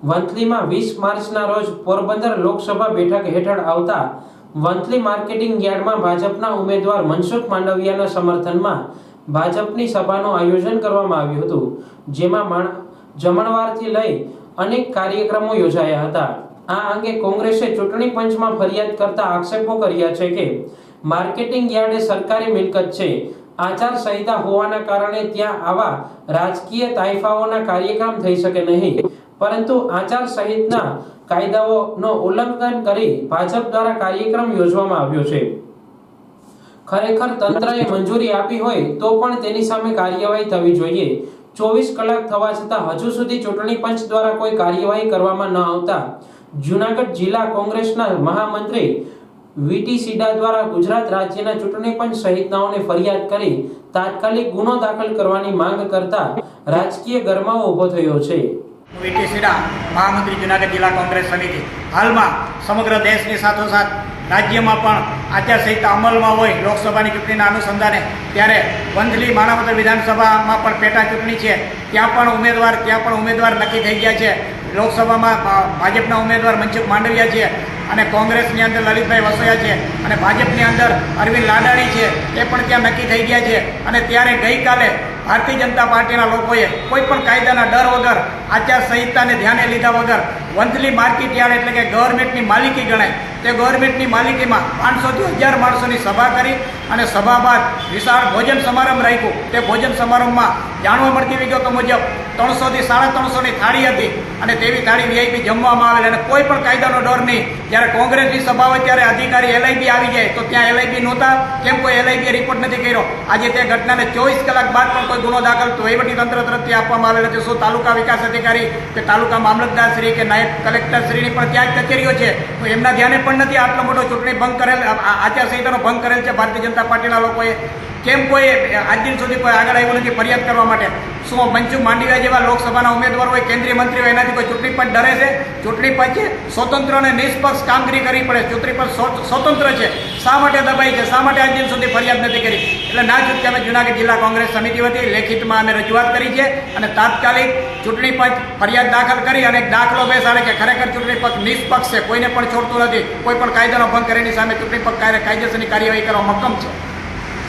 વંથલીમાં 20 માર્ચના રોજ પોરબંદર લોકસભા બેઠક હેઠળ આવતા વંથલી માર્કેટિંગ યાર્ડમાં ભાજપના ઉમેદવાર મનસુખ માંડવિયાના સમર્થનમાં ભાજપની સભાનું આયોજન કરવામાં આવ્યું હતું, જેમાં જમણવારથી લઈ અનેક કાર્યક્રમો યોજાયા હતા। આ અંગે કોંગ્રેસે ચૂંટણી પંચમાં ફરિયાદ કરતા આક્ષેપો કર્યા છે કે માર્કેટિંગ યાર્ડ એ સરકારી મિલકત છે। આચારસંહિતા હોવાના કારણે ત્યાં આવા રાજકીય તાઇફાઓના કાર્યક્રમ થઈ શકે નહીં, પરંતુ આચારસંહિતાના કાયદાઓનો ઉલ્લંઘન કરી ભાજપ દ્વારા કાર્યક્રમ યોજવામાં આવ્યો છે। ખરેખર તંત્રએ મંજૂરી આપી હોય તો પણ તેની સામે કાર્યવાહી થવી જોઈએ। 24 કલાક થવા છતાં હજુ સુધી ચૂંટણી પંચ દ્વારા કોઈ કાર્યવાહી કરવામાં ન આવતા જૂનાગઢ જિલ્લા કોંગ્રેસના મહામંત્રી વીટી સીડા દ્વારા ગુજરાત રાજ્યના ચૂંટણી પંચ સહિતનાઓને ફરિયાદ કરી તાત્કાલિક ગુનો દાખલ કરવાની માંગ કરતા રાજકીય ગરમાવો ઊભો થયો છે। વીટી સીડા, મહામંત્રી જૂનાગઢ જિલ્લા કોંગ્રેસ સમિતિ। હાલમાં સમગ્ર દેશની સાથોસાથ રાજ્યમાં પણ આચારસંહિતા અમલમાં હોય લોકસભાની ચૂંટણીના અનુસંધાને, ત્યારે વંથલી માણાવદર વિધાનસભામાં પણ પેટા ચૂંટણી છે, ત્યાં પણ ઉમેદવાર નક્કી થઈ ગયા છે। લોકસભામાં ભાજપના ઉમેદવાર મનસુખ માંડવિયા છે અને કોંગ્રેસની અંદર લલિતભાઈ વસોયા છે અને ભાજપની અંદર અરવિંદ લાડાણી છે, એ પણ ત્યાં નક્કી થઈ ગયા છે। અને ત્યારે ગઈકાલે ભારતીય જનતા પાર્ટીના લોકોએ કોઈ પણ કાયદાના ડર વગર, આચારસંહિતાને ધ્યાને લીધા વગર વંથલી માર્કેટ યાર્ડ એટલે કે ગવર્મેન્ટની માલિકી ગણાય તે ગવર્મેન્ટની માલિકીમાં 500 થી 1000 માણસોની સભા કરી અને સભા બાદ વિશાળ ભોજન સમારંભ રાખ્યો। તે ભોજન સમારંભમાં જાણવા મળતી વિગતો મુજબ 300 થી 350 ની થાળી હતી અને તેવી થાળી વીઆઈપી જમવામાં આવેલ અને કોઈ પણ કાયદાનો ડર નહીં। જ્યારે કોંગ્રેસની સભા હોય ત્યારે અધિકારી એલઆઈબી આવી જાય તો ત્યાં એલઆઈબી નહોતા, કેમ કોઈ એલઆઈબી રિપોર્ટ નથી કર્યો? આજે તે ઘટનાને 24 કલાક બાદ પણ કોઈ ગુનો દાખલ વહીવટીતંત્ર તરફથી આપવામાં આવેલો છે। શું તાલુકા વિકાસ અધિકારી કે તાલુકા મામલતદારશ્રી કે નાયબ કલેક્ટરશ્રીની પણ ત્યાં જ કચેરીઓ છે, તો એમના ધ્યાને પણ નથી આટલો મોટો ચૂંટણી ભંગ કરેલ, આચારસંહિતાનો ભંગ કરેલ છે ભારતીય જનતા પાર્ટીના લોકોએ? કેમ કોઈ આજ દિન સુધી કોઈ આગળ આવ્યું નથી ફરિયાદ કરવા માટે? શું મનસુખ માંડવિયા જેવા લોકસભાના ઉમેદવાર હોય, કેન્દ્રીય મંત્રી હોય, એનાથી કોઈ ચૂંટણી પંચ ડરે છે? ચૂંટણી પંચે સ્વતંત્ર અને નિષ્પક્ષ કામગીરી કરવી પડે। ચૂંટણી પંચ સ્વતંત્ર છે, શા માટે દબાઈ છે? શા માટે આજ દિન સુધી ફરિયાદ નથી કરી? એટલે ના છૂટકે અમે જૂનાગઢ જિલ્લા કોંગ્રેસ સમિતિ વતી લેખિતમાં અમે રજૂઆત કરી છે અને તાત્કાલિક ચૂંટણી પંચ ફરિયાદ દાખલ કરી અને એક દાખલો બેસાડે કે ખરેખર ચૂંટણી પંચ નિષ્પક્ષ છે, કોઈને પણ છોડતું નથી, કોઈ પણ કાયદાનો ભંગ કરે એની સામે ચૂંટણી પંચ કાયદેસરની કાર્યવાહી કરવા મક્કમ છે।